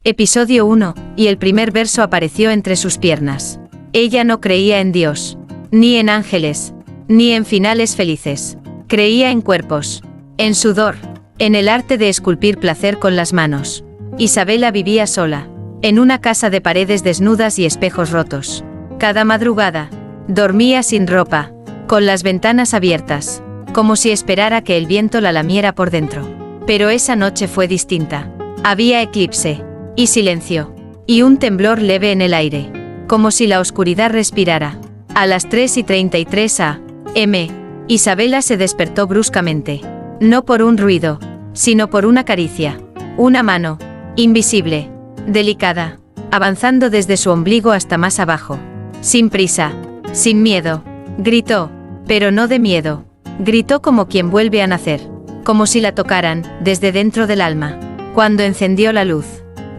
Episodio 1, y el primer verso apareció entre sus piernas. Ella no creía en Dios, ni en ángeles, ni en finales felices. Creía en cuerpos, en sudor, en el arte de esculpir placer con las manos. Isabela vivía sola, en una casa de paredes desnudas y espejos rotos. Cada madrugada, dormía sin ropa, con las ventanas abiertas, como si esperara que el viento la lamiera por dentro. Pero esa noche fue distinta. Había eclipse, y silencio, y un temblor leve en el aire, como si la oscuridad respirara. A las 3:33 a.m., Isabela se despertó bruscamente. No por un ruido, sino por una caricia. Una mano, invisible, delicada, avanzando desde su ombligo hasta más abajo. Sin prisa, sin miedo. Gritó, pero no de miedo. Gritó como quien vuelve a nacer, como si la tocaran, desde dentro del alma. Cuando encendió la luz,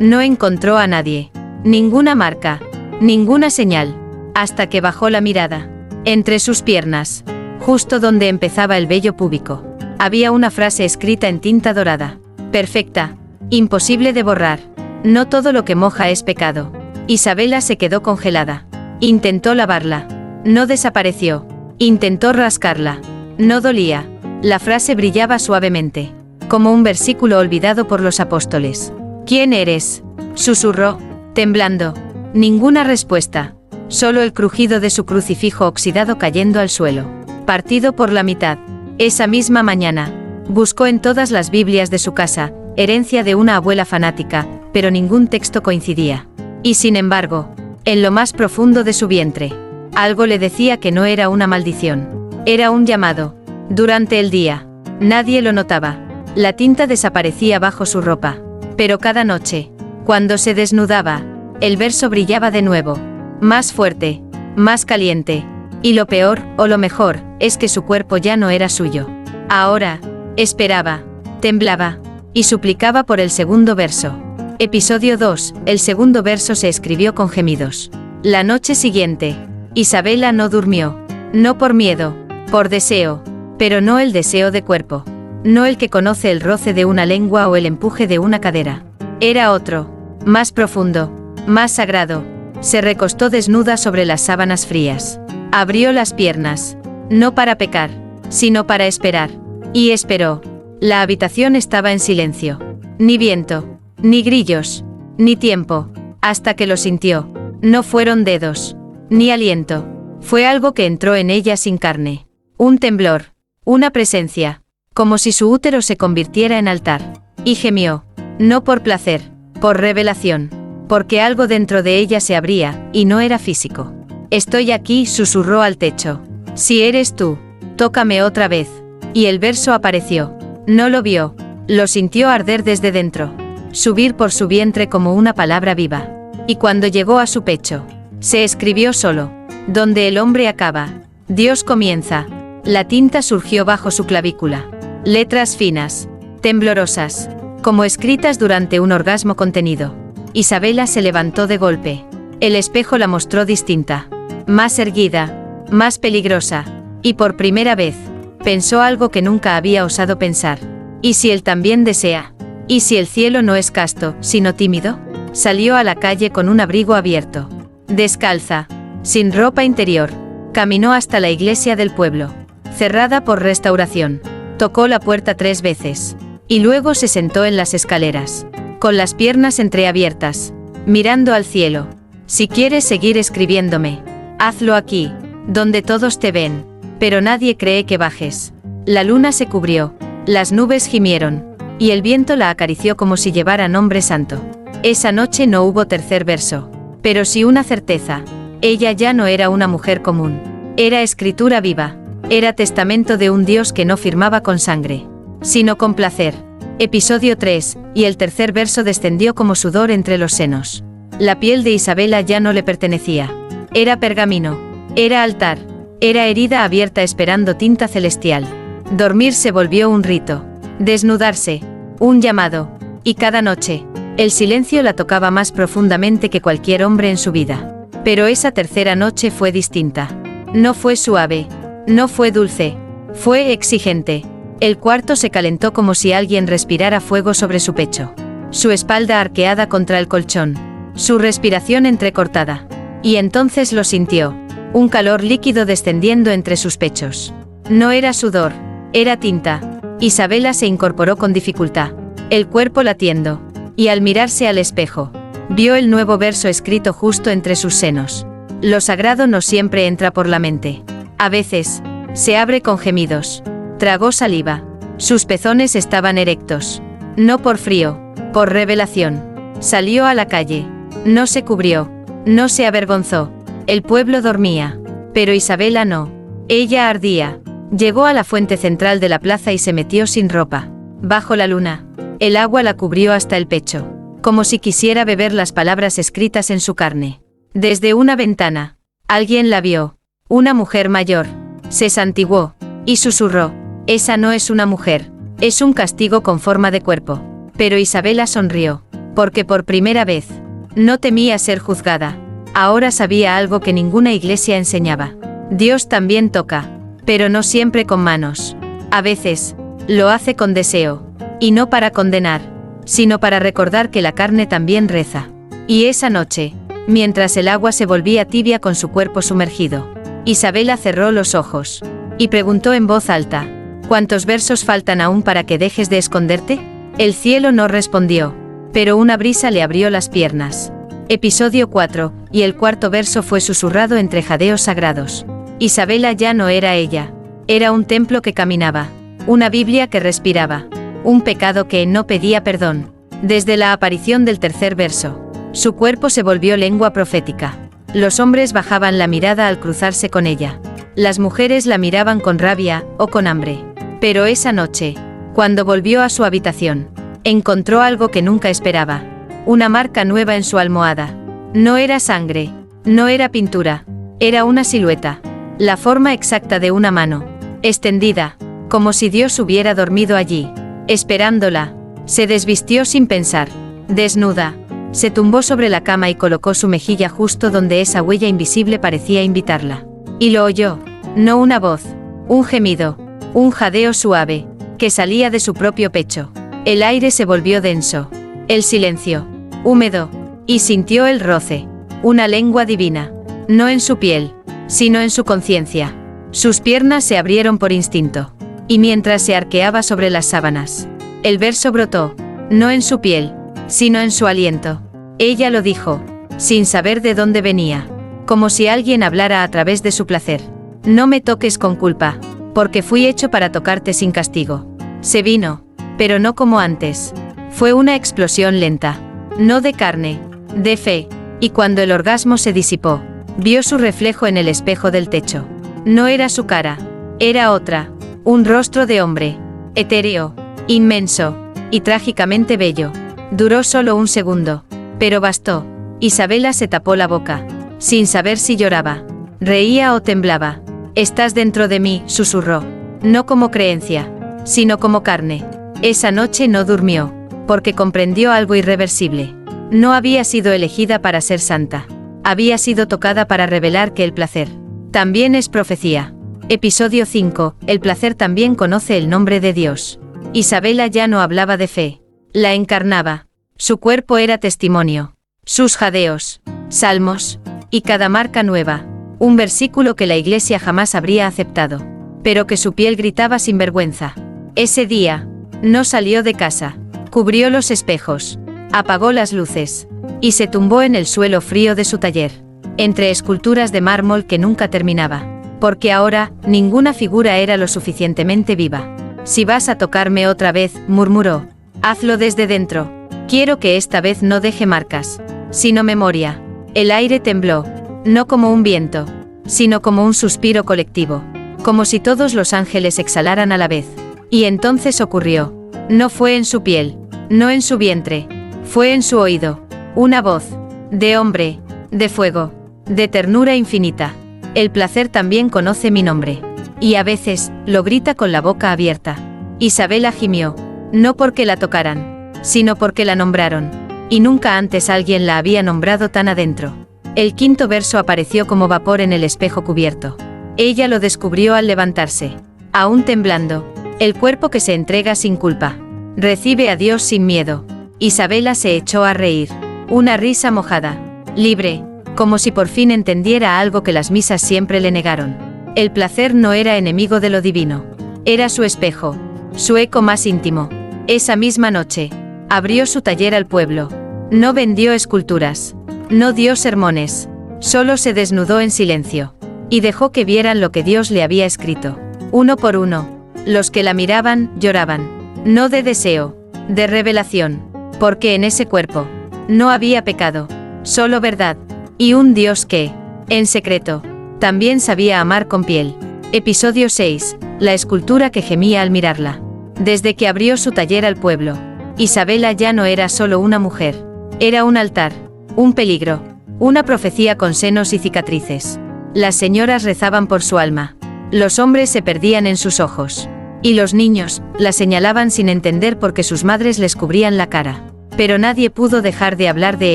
no encontró a nadie, ninguna marca, ninguna señal, hasta que bajó la mirada. Entre sus piernas, justo donde empezaba el vello púbico, había una frase escrita en tinta dorada. Perfecta, imposible de borrar. No todo lo que moja es pecado. Isabela se quedó congelada. Intentó lavarla. No desapareció. Intentó rascarla. No dolía. La frase brillaba suavemente, como un versículo olvidado por los apóstoles. ¿Quién eres?, susurró, temblando. Ninguna respuesta. Solo el crujido de su crucifijo oxidado cayendo al suelo. Partido por la mitad. Esa misma mañana, buscó en todas las Biblias de su casa, herencia de una abuela fanática, pero ningún texto coincidía. Y sin embargo, en lo más profundo de su vientre, algo le decía que no era una maldición. Era un llamado. Durante el día, nadie lo notaba. La tinta desaparecía bajo su ropa. Pero cada noche, cuando se desnudaba, el verso brillaba de nuevo. Más fuerte, más caliente. Y lo peor, o lo mejor, es que su cuerpo ya no era suyo. Ahora, esperaba, temblaba, y suplicaba por el segundo verso. Episodio 2, el segundo verso se escribió con gemidos. La noche siguiente, Isabela no durmió. No por miedo, por deseo, pero no el deseo de cuerpo. No el que conoce el roce de una lengua o el empuje de una cadera. Era otro, más profundo, más sagrado. Se recostó desnuda sobre las sábanas frías. Abrió las piernas, no para pecar, sino para esperar. Y esperó. La habitación estaba en silencio. Ni viento, ni grillos, ni tiempo, hasta que lo sintió. No fueron dedos, ni aliento. Fue algo que entró en ella sin carne. Un temblor, una presencia, como si su útero se convirtiera en altar. Y gemió, no por placer, por revelación, porque algo dentro de ella se abría, y no era físico. Estoy aquí, susurró al techo. Si eres tú, tócame otra vez. Y el verso apareció. No lo vio, lo sintió arder desde dentro, subir por su vientre como una palabra viva. Y cuando llegó a su pecho, se escribió solo. Donde el hombre acaba, Dios comienza. La tinta surgió bajo su clavícula. Letras finas, temblorosas, como escritas durante un orgasmo contenido. Isabela se levantó de golpe. El espejo la mostró distinta, más erguida, más peligrosa, y por primera vez, pensó algo que nunca había osado pensar. ¿Y si él también desea? ¿Y si el cielo no es casto, sino tímido? Salió a la calle con un abrigo abierto. Descalza, sin ropa interior, caminó hasta la iglesia del pueblo, cerrada por restauración. Tocó la puerta 3 veces. Y luego se sentó en las escaleras, con las piernas entreabiertas, mirando al cielo. Si quieres seguir escribiéndome, hazlo aquí, donde todos te ven, pero nadie cree que bajes. La luna se cubrió, las nubes gimieron, y el viento la acarició como si llevara nombre santo. Esa noche no hubo tercer verso, pero sí una certeza. Ella ya no era una mujer común. Era escritura viva. Era testamento de un Dios que no firmaba con sangre, sino con placer. Episodio 3, y el tercer verso descendió como sudor entre los senos. La piel de Isabela ya no le pertenecía. Era pergamino. Era altar. Era herida abierta esperando tinta celestial. Dormir se volvió un rito. Desnudarse, un llamado. Y cada noche, el silencio la tocaba más profundamente que cualquier hombre en su vida. Pero esa tercera noche fue distinta. No fue suave. No fue dulce. Fue exigente. El cuarto se calentó como si alguien respirara fuego sobre su pecho. su espalda arqueada contra el colchón, su respiración entrecortada. Y entonces lo sintió, un calor líquido descendiendo entre sus pechos. No era sudor, era tinta. Isabela se incorporó con dificultad, el cuerpo latiendo, y al mirarse al espejo, vio el nuevo verso escrito justo entre sus senos. Lo sagrado no siempre entra por la mente. A veces, se abre con gemidos. Tragó saliva. Sus pezones estaban erectos. No por frío, por revelación. Salió a la calle. No se cubrió. No se avergonzó. El pueblo dormía. Pero Isabela no. Ella ardía. Llegó a la fuente central de la plaza y se metió sin ropa. Bajo la luna. El agua la cubrió hasta el pecho, como si quisiera beber las palabras escritas en su carne. Desde una ventana, alguien la vio. Una mujer mayor. Se santiguó y susurró: esa no es una mujer, es un castigo con forma de cuerpo. Pero Isabela sonrió, porque por primera vez no temía ser juzgada. Ahora sabía algo que ninguna iglesia enseñaba. Dios también toca, pero no siempre con manos. A veces, lo hace con deseo, y no para condenar, sino para recordar que la carne también reza. Y esa noche, mientras el agua se volvía tibia con su cuerpo sumergido, Isabela cerró los ojos y preguntó en voz alta: ¿cuántos versos faltan aún para que dejes de esconderte? El cielo no respondió, pero una brisa le abrió las piernas. Episodio 4, y el cuarto verso fue susurrado entre jadeos sagrados. Isabela ya no era ella. Era un templo que caminaba, una Biblia que respiraba, un pecado que no pedía perdón. Desde la aparición del tercer verso, su cuerpo se volvió lengua profética. Los hombres bajaban la mirada al cruzarse con ella. Las mujeres la miraban con rabia o con hambre. Pero esa noche, cuando volvió a su habitación, encontró algo que nunca esperaba. Una marca nueva en su almohada. No era sangre, no era pintura, era una silueta. La forma exacta de una mano, extendida, como si Dios hubiera dormido allí, esperándola. Se desvistió sin pensar, desnuda. Se tumbó sobre la cama y colocó su mejilla justo donde esa huella invisible parecía invitarla. Y lo oyó, no una voz, un gemido, un jadeo suave, que salía de su propio pecho. El aire se volvió denso, el silencio, húmedo, y sintió el roce, una lengua divina, no en su piel, sino en su conciencia. Sus piernas se abrieron por instinto, y mientras se arqueaba sobre las sábanas, el verso brotó, no en su piel, sino en su aliento. Ella lo dijo, sin saber de dónde venía, como si alguien hablara a través de su placer. No me toques con culpa, porque fui hecho para tocarte sin castigo. Se vino, pero no como antes. Fue una explosión lenta, no de carne, de fe, y cuando el orgasmo se disipó, vio su reflejo en el espejo del techo. No era su cara, era otra, un rostro de hombre, etéreo, inmenso, y trágicamente bello. Duró solo un segundo, pero bastó. Isabela se tapó la boca, sin saber si lloraba, reía o temblaba. Estás dentro de mí, susurró, no como creencia, sino como carne. Esa noche no durmió, porque comprendió algo irreversible. No había sido elegida para ser santa. Había sido tocada para revelar que el placer también es profecía. Episodio 5, el placer también conoce el nombre de Dios. Isabela ya no hablaba de fe, la encarnaba. Su cuerpo era testimonio. Sus jadeos, salmos, y cada marca nueva, un versículo que la iglesia jamás habría aceptado, pero que su piel gritaba sin vergüenza. Ese día, no salió de casa, cubrió los espejos, apagó las luces, y se tumbó en el suelo frío de su taller, entre esculturas de mármol que nunca terminaba, porque ahora, ninguna figura era lo suficientemente viva. Si vas a tocarme otra vez, murmuró, hazlo desde dentro. Quiero que esta vez no deje marcas, sino memoria. El aire tembló, no como un viento, sino como un suspiro colectivo, como si todos los ángeles exhalaran a la vez. Y entonces ocurrió. No fue en su piel, no en su vientre, fue en su oído. Una voz, de hombre, de fuego, de ternura infinita. El placer también conoce mi nombre. Y a veces, lo grita con la boca abierta. Isabela gimió, no porque la tocaran, sino porque la nombraron. Y nunca antes alguien la había nombrado tan adentro. El quinto verso apareció como vapor en el espejo cubierto. Ella lo descubrió al levantarse, aún temblando. El cuerpo que se entrega sin culpa. Recibe a Dios sin miedo. Isabela se echó a reír. Una risa mojada. Libre, como si por fin entendiera algo que las misas siempre le negaron. El placer no era enemigo de lo divino. Era su espejo, su eco más íntimo. Esa misma noche, abrió su taller al pueblo. No vendió esculturas. No dio sermones. Solo se desnudó en silencio. Y dejó que vieran lo que Dios le había escrito. Uno por uno, los que la miraban, lloraban. No de deseo, de revelación. Porque en ese cuerpo, no había pecado. Solo verdad. Y un Dios que, en secreto, también sabía amar con piel. Episodio 6. La escultura que gemía al mirarla. Desde que abrió su taller al pueblo, Isabela ya no era solo una mujer. Era un altar, un peligro, una profecía con senos y cicatrices. Las señoras rezaban por su alma. Los hombres se perdían en sus ojos. Y los niños, la señalaban sin entender por qué sus madres les cubrían la cara. Pero nadie pudo dejar de hablar de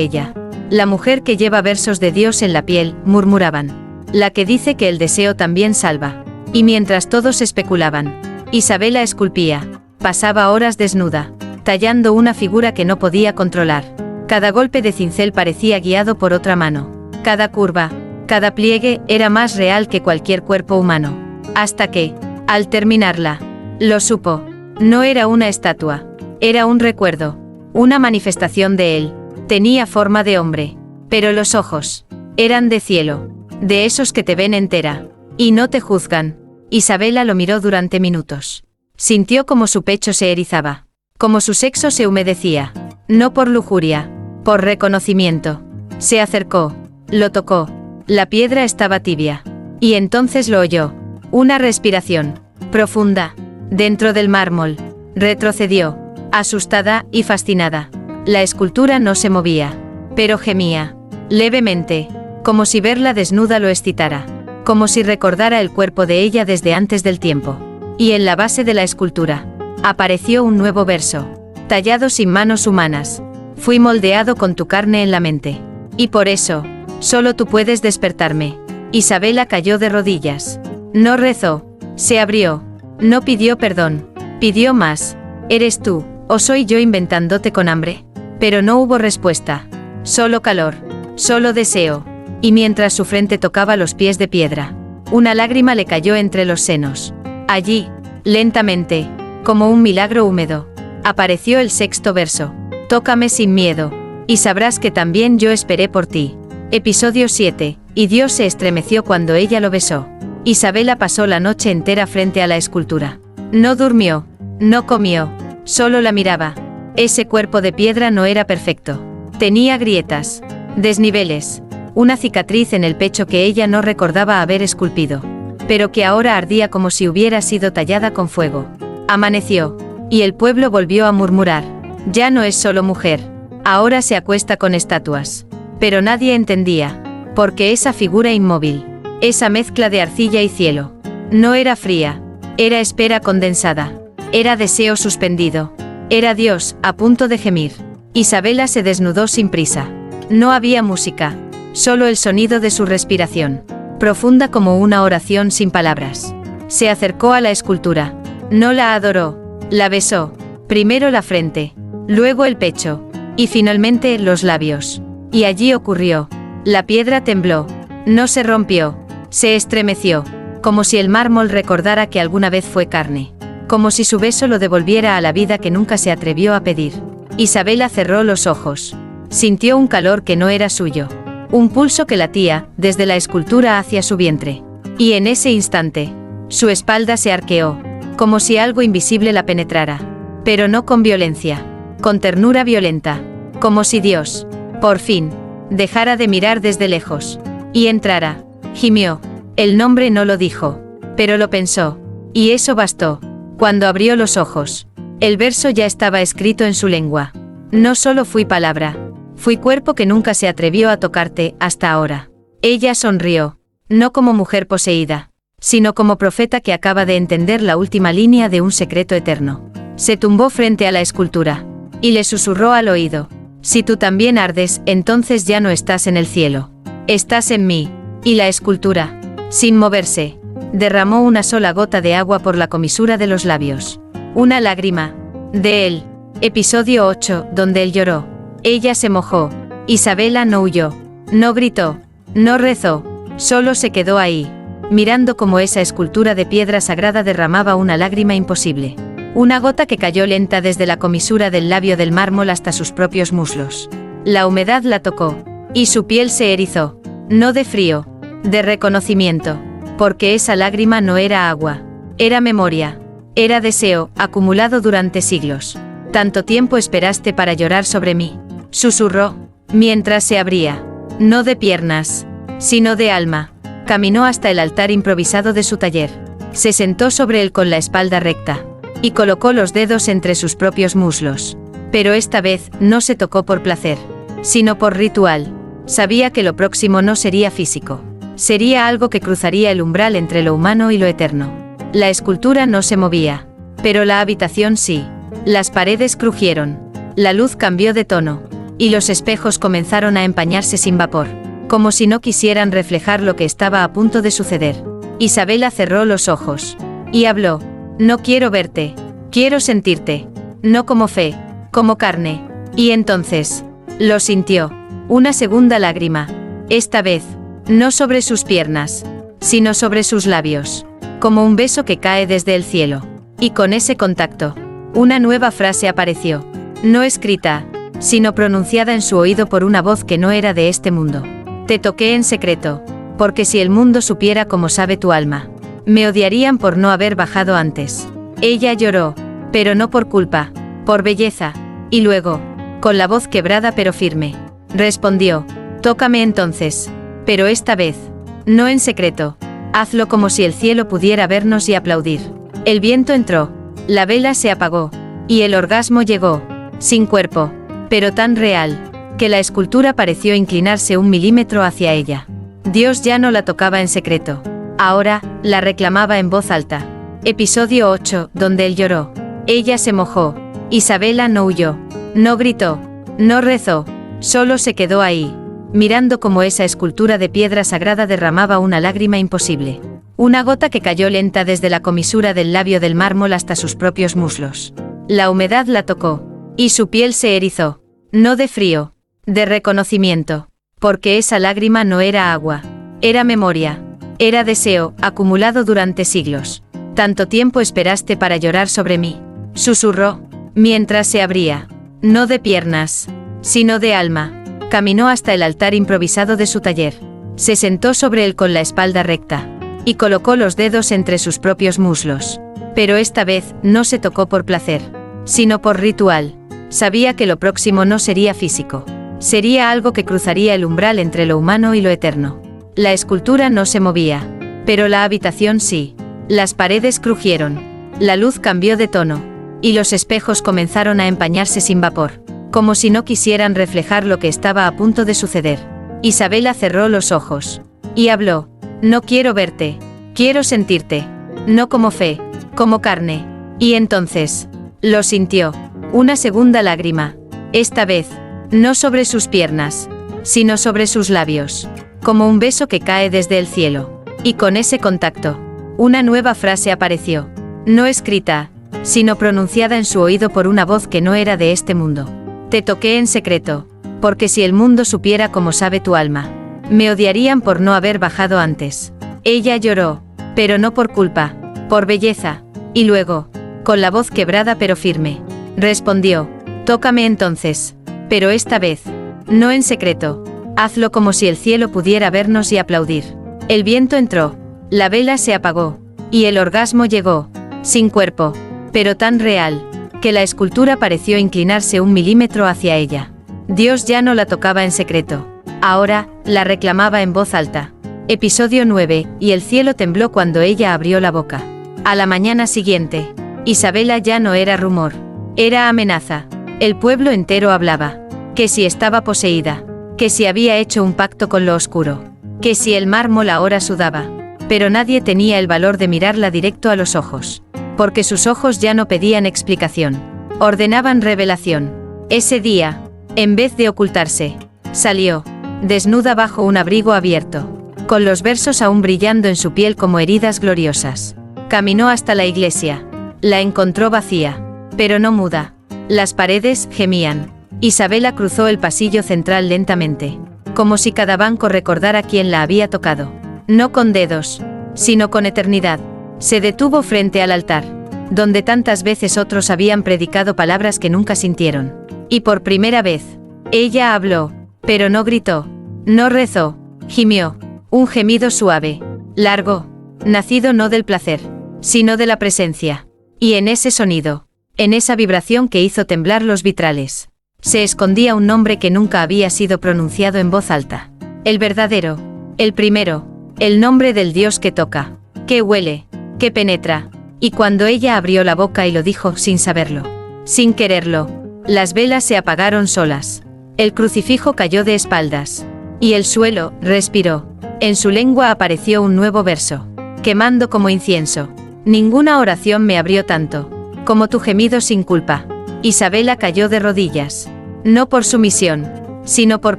ella. La mujer que lleva versos de Dios en la piel, murmuraban. La que dice que el deseo también salva. Y mientras todos especulaban, Isabela esculpía. Pasaba horas desnuda, tallando una figura que no podía controlar. Cada golpe de cincel parecía guiado por otra mano. Cada curva, cada pliegue era más real que cualquier cuerpo humano. Hasta que, al terminarla, lo supo. No era una estatua. Era un recuerdo. Una manifestación de él. Tenía forma de hombre. Pero los ojos eran de cielo. De esos que te ven entera. Y no te juzgan. Isabela lo miró durante minutos. Sintió como su pecho se erizaba. Como su sexo se humedecía. No por lujuria. Por reconocimiento. Se acercó. Lo tocó. La piedra estaba tibia. Y entonces lo oyó. Una respiración. Profunda. Dentro del mármol. Retrocedió. Asustada y fascinada. La escultura no se movía. Pero gemía. Levemente. Como si verla desnuda lo excitara. Como si recordara el cuerpo de ella desde antes del tiempo. Y en la base de la escultura apareció un nuevo verso, tallado sin manos humanas. Fui moldeado con tu carne en la mente. Y por eso, solo tú puedes despertarme. Isabela cayó de rodillas. No rezó. Se abrió. No pidió perdón. Pidió más. ¿Eres tú, o soy yo inventándote con hambre? Pero no hubo respuesta. Solo calor. Solo deseo. Y mientras su frente tocaba los pies de piedra, una lágrima le cayó entre los senos. Allí, lentamente, como un milagro húmedo, apareció el sexto verso. Tócame sin miedo, y sabrás que también yo esperé por ti. Episodio 7. Y Dios se estremeció cuando ella lo besó. Isabela pasó la noche entera frente a la escultura. No durmió, no comió, solo la miraba. Ese cuerpo de piedra no era perfecto. Tenía grietas, desniveles, una cicatriz en el pecho que ella no recordaba haber esculpido, pero que ahora ardía como si hubiera sido tallada con fuego. Amaneció, y el pueblo volvió a murmurar. Ya no es solo mujer, ahora se acuesta con estatuas. Pero nadie entendía, porque esa figura inmóvil, esa mezcla de arcilla y cielo, no era fría, era espera condensada, era deseo suspendido, era Dios, a punto de gemir. Isabela se desnudó sin prisa. No había música. Solo el sonido de su respiración, profunda como una oración sin palabras. Se acercó a la escultura. No la adoró, la besó. Primero la frente, luego el pecho, y finalmente los labios. Y allí ocurrió. La piedra tembló. No se rompió. Se estremeció, como si el mármol recordara que alguna vez fue carne. Como si su beso lo devolviera a la vida que nunca se atrevió a pedir. Isabela cerró los ojos. Sintió un calor que no era suyo. Un pulso que latía, desde la escultura hacia su vientre. Y en ese instante, su espalda se arqueó, como si algo invisible la penetrara. Pero no con violencia, con ternura violenta. Como si Dios, por fin, dejara de mirar desde lejos. Y entrara. Gimió. El nombre no lo dijo, pero lo pensó. Y eso bastó. Cuando abrió los ojos, el verso ya estaba escrito en su lengua. No solo fui palabra. Fui cuerpo que nunca se atrevió a tocarte, hasta ahora. Ella sonrió. No como mujer poseída, sino como profeta que acaba de entender la última línea de un secreto eterno. Se tumbó frente a la escultura. Y le susurró al oído. Si tú también ardes, entonces ya no estás en el cielo. Estás en mí. Y la escultura, sin moverse, derramó una sola gota de agua por la comisura de los labios. Una lágrima. De él. Episodio 8, donde él lloró. Ella se mojó. Isabela no huyó. No gritó. No rezó. Solo se quedó ahí, mirando cómo esa escultura de piedra sagrada derramaba una lágrima imposible. Una gota que cayó lenta desde la comisura del labio del mármol hasta sus propios muslos. La humedad la tocó, y su piel se erizó. No de frío, de reconocimiento, porque esa lágrima no era agua. Era memoria. Era deseo, acumulado durante siglos. Tanto tiempo esperaste para llorar sobre mí, susurró, mientras se abría. No de piernas, sino de alma. Caminó hasta el altar improvisado de su taller. Se sentó sobre él con la espalda recta, y colocó los dedos entre sus propios muslos. Pero esta vez no se tocó por placer, sino por ritual. Sabía que lo próximo no sería físico. Sería algo que cruzaría el umbral entre lo humano y lo eterno. La escultura no se movía, pero la habitación sí. Las paredes crujieron, la luz cambió de tono, y los espejos comenzaron a empañarse sin vapor, como si no quisieran reflejar lo que estaba a punto de suceder. Isabela cerró los ojos, y habló, no quiero verte, quiero sentirte, no como fe, como carne. Y entonces, lo sintió, una segunda lágrima, esta vez, no sobre sus piernas, sino sobre sus labios, como un beso que cae desde el cielo. Y con ese contacto, una nueva frase apareció, no escrita, sino pronunciada en su oído por una voz que no era de este mundo. Te toqué en secreto, porque si el mundo supiera cómo sabe tu alma, me odiarían por no haber bajado antes. Ella lloró, pero no por culpa, por belleza, y luego, con la voz quebrada pero firme, respondió, tócame entonces, pero esta vez, no en secreto, hazlo como si el cielo pudiera vernos y aplaudir. El viento entró. La vela se apagó, y el orgasmo llegó, sin cuerpo, pero tan real, que la escultura pareció inclinarse 1 milímetro hacia ella. Dios ya no la tocaba en secreto. Ahora, la reclamaba en voz alta. Episodio 8, donde él lloró. Ella se mojó. Isabela no huyó. No gritó. No rezó. Solo se quedó ahí, mirando cómo esa escultura de piedra sagrada derramaba una lágrima imposible. Una gota que cayó lenta desde la comisura del labio del mármol hasta sus propios muslos. La humedad la tocó, y su piel se erizó. No de frío, de reconocimiento, porque esa lágrima no era agua. Era memoria. Era deseo, acumulado durante siglos. Tanto tiempo esperaste para llorar sobre mí, susurró, mientras se abría. No de piernas, sino de alma. Caminó hasta el altar improvisado de su taller. Se sentó sobre él con la espalda recta, y colocó los dedos entre sus propios muslos. Pero esta vez no se tocó por placer, sino por ritual. Sabía que lo próximo no sería físico. Sería algo que cruzaría el umbral entre lo humano y lo eterno. La escultura no se movía, pero la habitación sí. Las paredes crujieron, la luz cambió de tono, y los espejos comenzaron a empañarse sin vapor, como si no quisieran reflejar lo que estaba a punto de suceder. Isabela cerró los ojos, y habló, no quiero verte, quiero sentirte, no como fe, como carne. Y entonces, lo sintió, una segunda lágrima, esta vez, no sobre sus piernas, sino sobre sus labios, como un beso que cae desde el cielo. Y con ese contacto, una nueva frase apareció, no escrita, sino pronunciada en su oído por una voz que no era de este mundo. Te toqué en secreto, porque si el mundo supiera cómo sabe tu alma, me odiarían por no haber bajado antes. Ella lloró, pero no por culpa, por belleza, y luego, con la voz quebrada pero firme, respondió, tócame entonces, pero esta vez, no en secreto, hazlo como si el cielo pudiera vernos y aplaudir. El viento entró, la vela se apagó, y el orgasmo llegó, sin cuerpo, pero tan real, que la escultura pareció inclinarse 1 milímetro hacia ella. Dios ya no la tocaba en secreto. Ahora, la reclamaba en voz alta. Episodio 9, y el cielo tembló cuando ella abrió la boca. A la mañana siguiente, Isabela ya no era rumor, era amenaza. El pueblo entero hablaba, que si estaba poseída, que si había hecho un pacto con lo oscuro, que si el mármol ahora sudaba. Pero nadie tenía el valor de mirarla directo a los ojos, porque sus ojos ya no pedían explicación, ordenaban revelación. Ese día, en vez de ocultarse, salió, desnuda bajo un abrigo abierto, con los versos aún brillando en su piel como heridas gloriosas. Caminó hasta la iglesia. La encontró vacía, pero no muda. Las paredes gemían. Isabela cruzó el pasillo central lentamente, como si cada banco recordara quién la había tocado. No con dedos, sino con eternidad. Se detuvo frente al altar, donde tantas veces otros habían predicado palabras que nunca sintieron. Y por primera vez, ella habló, pero no gritó, no rezó, gimió, un gemido suave, largo, nacido no del placer, sino de la presencia. Y en ese sonido, en esa vibración que hizo temblar los vitrales, se escondía un nombre que nunca había sido pronunciado en voz alta. El verdadero, el primero, el nombre del Dios que toca, que huele, que penetra. Y cuando ella abrió la boca y lo dijo sin saberlo, sin quererlo, las velas se apagaron solas. El crucifijo cayó de espaldas. Y el suelo respiró. En su lengua apareció un nuevo verso, quemando como incienso. Ninguna oración me abrió tanto, como tu gemido sin culpa. Isabela cayó de rodillas. No por sumisión, sino por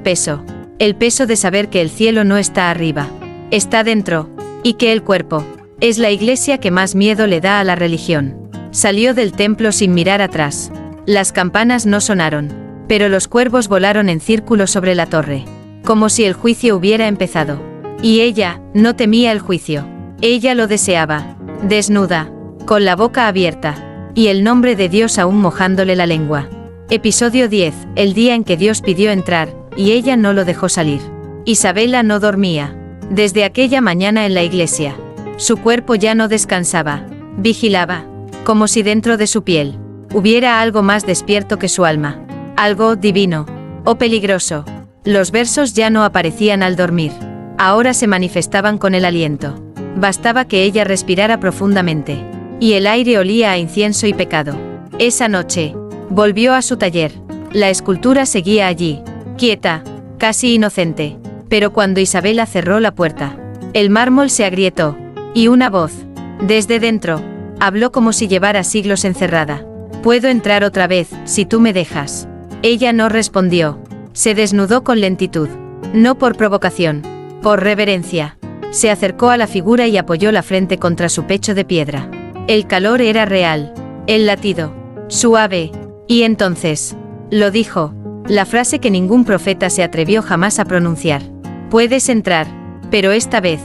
peso. El peso de saber que el cielo no está arriba, está dentro, y que el cuerpo es la iglesia que más miedo le da a la religión. Salió del templo sin mirar atrás. Las campanas no sonaron, pero los cuervos volaron en círculo sobre la torre, como si el juicio hubiera empezado. Y ella no temía el juicio. Ella lo deseaba, desnuda, con la boca abierta, y el nombre de Dios aún mojándole la lengua. Episodio 10, el día en que Dios pidió entrar, y ella no lo dejó salir. Isabela no dormía. Desde aquella mañana en la iglesia, su cuerpo ya no descansaba, vigilaba, como si dentro de su piel hubiera algo más despierto que su alma, algo divino, o peligroso. Los versos ya no aparecían al dormir, ahora se manifestaban con el aliento. Bastaba que ella respirara profundamente, y el aire olía a incienso y pecado. Esa noche, volvió a su taller. La escultura seguía allí, quieta, casi inocente, pero cuando Isabela cerró la puerta, el mármol se agrietó, y una voz, desde dentro, habló como si llevara siglos encerrada. «Puedo entrar otra vez, si tú me dejas». Ella no respondió. Se desnudó con lentitud, no por provocación, por reverencia. Se acercó a la figura y apoyó la frente contra su pecho de piedra. El calor era real, el latido, suave, y entonces, lo dijo, la frase que ningún profeta se atrevió jamás a pronunciar. «Puedes entrar, pero esta vez,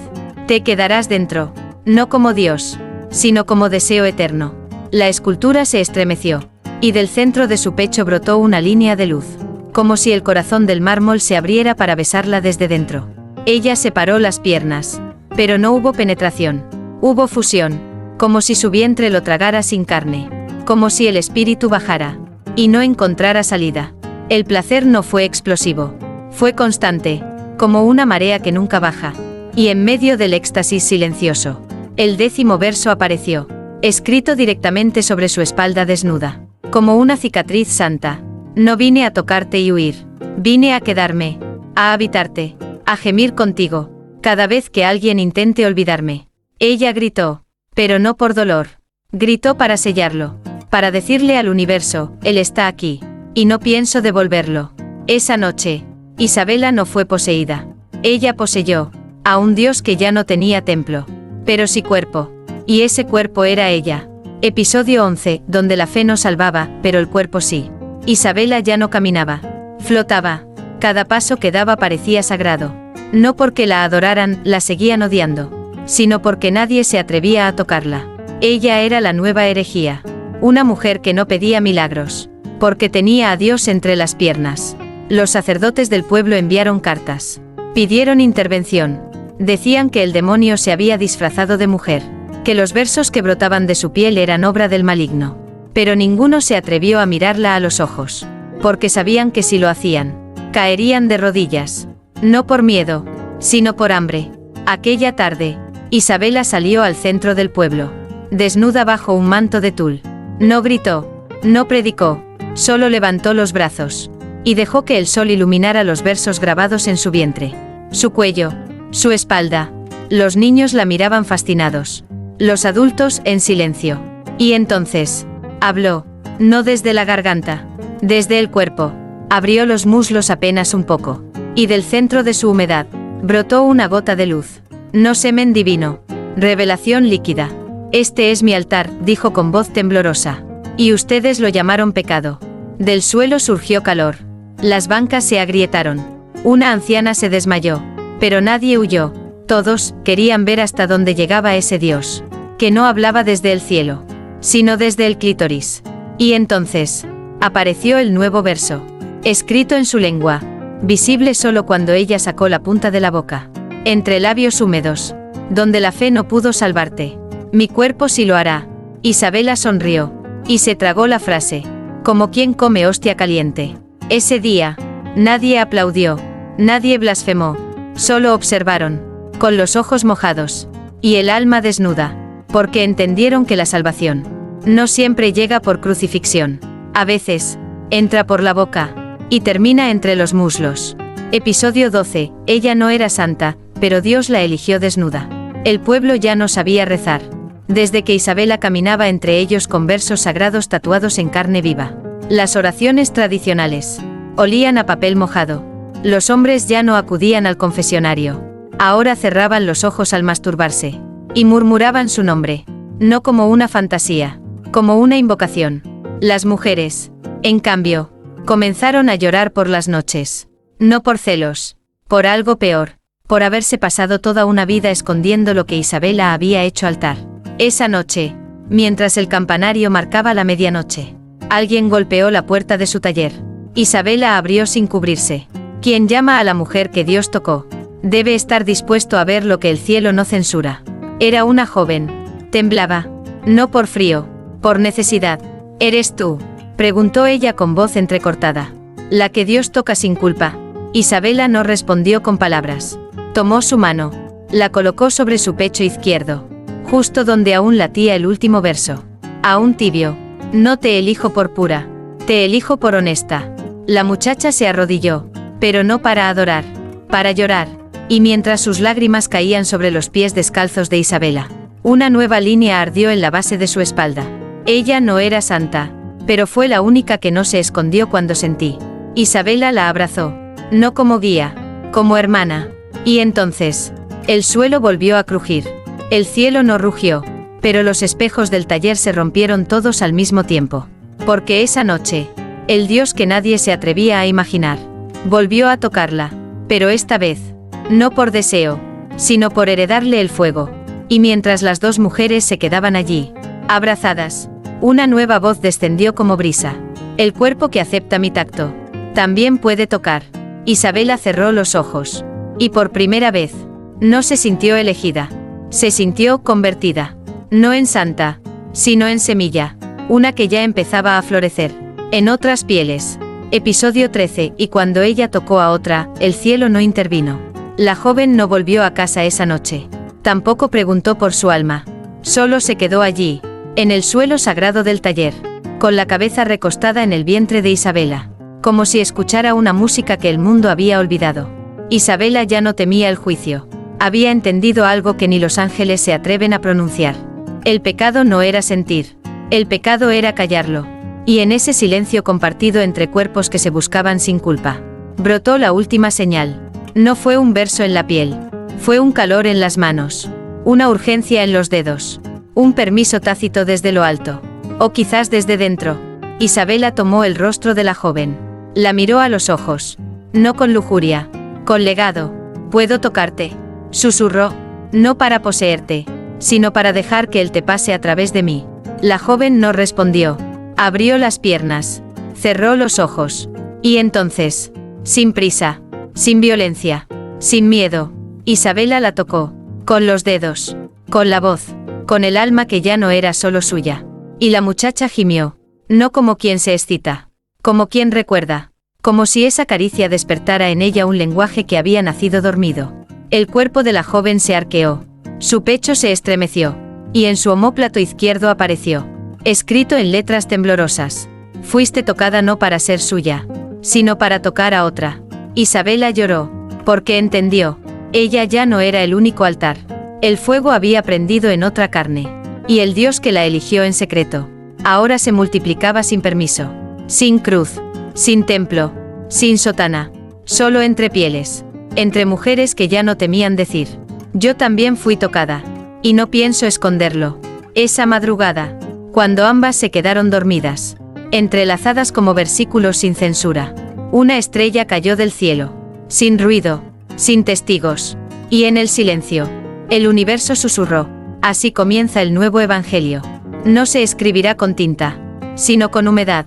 te quedarás dentro, no como Dios, sino como deseo eterno». La escultura se estremeció, y del centro de su pecho brotó una línea de luz, como si el corazón del mármol se abriera para besarla desde dentro. Ella separó las piernas, pero no hubo penetración, hubo fusión, como si su vientre lo tragara sin carne, como si el espíritu bajara, y no encontrara salida. El placer no fue explosivo, fue constante, como una marea que nunca baja. Y en medio del éxtasis silencioso, el 10º verso apareció, escrito directamente sobre su espalda desnuda, como una cicatriz santa. No vine a tocarte y huir, vine a quedarme, a habitarte, a gemir contigo, cada vez que alguien intente olvidarme. Ella gritó, pero no por dolor, gritó para sellarlo, para decirle al universo, él está aquí, y no pienso devolverlo. Esa noche, Isabela no fue poseída, ella poseyó a un Dios que ya no tenía templo, pero sí cuerpo. Y ese cuerpo era ella. Episodio 11, donde la fe no salvaba, pero el cuerpo sí. Isabela ya no caminaba, flotaba. Cada paso que daba parecía sagrado. No porque la adoraran, la seguían odiando, sino porque nadie se atrevía a tocarla. Ella era la nueva herejía. Una mujer que no pedía milagros, porque tenía a Dios entre las piernas. Los sacerdotes del pueblo enviaron cartas. Pidieron intervención. Decían que el demonio se había disfrazado de mujer, que los versos que brotaban de su piel eran obra del maligno. Pero ninguno se atrevió a mirarla a los ojos, porque sabían que si lo hacían, caerían de rodillas. No por miedo, sino por hambre. Aquella tarde, Isabela salió al centro del pueblo, desnuda bajo un manto de tul. No gritó, no predicó, solo levantó los brazos, y dejó que el sol iluminara los versos grabados en su vientre, su cuello, su espalda. Los niños la miraban fascinados, los adultos en silencio. Y entonces, habló, no desde la garganta, desde el cuerpo. Abrió los muslos apenas un poco, y del centro de su humedad, brotó una gota de luz. No semen divino, revelación líquida. Este es mi altar, dijo con voz temblorosa. Y ustedes lo llamaron pecado. Del suelo surgió calor. Las bancas se agrietaron. Una anciana se desmayó. Pero nadie huyó. Todos querían ver hasta dónde llegaba ese Dios, que no hablaba desde el cielo, sino desde el clítoris. Y entonces apareció el nuevo verso, escrito en su lengua, visible solo cuando ella sacó la punta de la boca, entre labios húmedos, donde la fe no pudo salvarte. Mi cuerpo sí lo hará. Isabela sonrió, y se tragó la frase, como quien come hostia caliente. Ese día, nadie aplaudió, nadie blasfemó, solo observaron, con los ojos mojados, y el alma desnuda, porque entendieron que la salvación no siempre llega por crucifixión. A veces, entra por la boca, y termina entre los muslos. Episodio 12. Ella no era santa, pero Dios la eligió desnuda. El pueblo ya no sabía rezar, desde que Isabela caminaba entre ellos con versos sagrados tatuados en carne viva. Las oraciones tradicionales olían a papel mojado. Los hombres ya no acudían al confesionario. Ahora cerraban los ojos al masturbarse, y murmuraban su nombre, no como una fantasía, como una invocación. Las mujeres, en cambio, comenzaron a llorar por las noches. No por celos, por algo peor, por haberse pasado toda una vida escondiendo lo que Isabela había hecho altar. Esa noche, mientras el campanario marcaba la medianoche, alguien golpeó la puerta de su taller. Isabela abrió sin cubrirse. Quien llama a la mujer que Dios tocó, debe estar dispuesto a ver lo que el cielo no censura. Era una joven. Temblaba. No por frío, por necesidad. ¿Eres tú?, preguntó ella con voz entrecortada. La que Dios toca sin culpa. Isabela no respondió con palabras. Tomó su mano, la colocó sobre su pecho izquierdo, justo donde aún latía el último verso. Aún tibio. No te elijo por pura, te elijo por honesta. La muchacha se arrodilló, pero no para adorar, para llorar, y mientras sus lágrimas caían sobre los pies descalzos de Isabela, una nueva línea ardió en la base de su espalda. Ella no era santa, pero fue la única que no se escondió cuando sentí. Isabela la abrazó, no como guía, como hermana. Y entonces, el suelo volvió a crujir. El cielo no rugió, pero los espejos del taller se rompieron todos al mismo tiempo. Porque esa noche, el Dios que nadie se atrevía a imaginar, volvió a tocarla, pero esta vez, no por deseo, sino por heredarle el fuego. Y mientras las dos mujeres se quedaban allí, abrazadas, una nueva voz descendió como brisa. El cuerpo que acepta mi tacto, también puede tocar. Isabela cerró los ojos. Y por primera vez, no se sintió elegida. Se sintió convertida. No en santa, sino en semilla, una que ya empezaba a florecer, en otras pieles. Episodio 13. Y cuando ella tocó a otra, el cielo no intervino. La joven no volvió a casa esa noche. Tampoco preguntó por su alma. Solo se quedó allí, en el suelo sagrado del taller, con la cabeza recostada en el vientre de Isabela, como si escuchara una música que el mundo había olvidado. Isabela ya no temía el juicio. Había entendido algo que ni los ángeles se atreven a pronunciar. El pecado no era sentir. El pecado era callarlo. Y en ese silencio compartido entre cuerpos que se buscaban sin culpa, brotó la última señal. No fue un verso en la piel. Fue un calor en las manos. Una urgencia en los dedos. Un permiso tácito desde lo alto. O quizás desde dentro. Isabela tomó el rostro de la joven. La miró a los ojos. No con lujuria. Con legado. ¿Puedo tocarte?, susurró. No para poseerte, sino para dejar que él te pase a través de mí. La joven no respondió. Abrió las piernas. Cerró los ojos. Y entonces, sin prisa, sin violencia, sin miedo, Isabela la tocó. Con los dedos. Con la voz. Con el alma que ya no era solo suya. Y la muchacha gimió. No como quien se excita. Como quien recuerda. Como si esa caricia despertara en ella un lenguaje que había nacido dormido. El cuerpo de la joven se arqueó. Su pecho se estremeció. Y en su omóplato izquierdo apareció, escrito en letras temblorosas: fuiste tocada no para ser suya, sino para tocar a otra. Isabela lloró, porque entendió. Ella ya no era el único altar. El fuego había prendido en otra carne. Y el Dios que la eligió en secreto, ahora se multiplicaba sin permiso. Sin cruz. Sin templo. Sin sotana. Solo entre pieles. Entre mujeres que ya no temían decir: yo también fui tocada. Y no pienso esconderlo. Esa madrugada, cuando ambas se quedaron dormidas, entrelazadas como versículos sin censura. Una estrella cayó del cielo, sin ruido, sin testigos, y en el silencio, el universo susurró: así comienza el nuevo evangelio. No se escribirá con tinta, sino con humedad.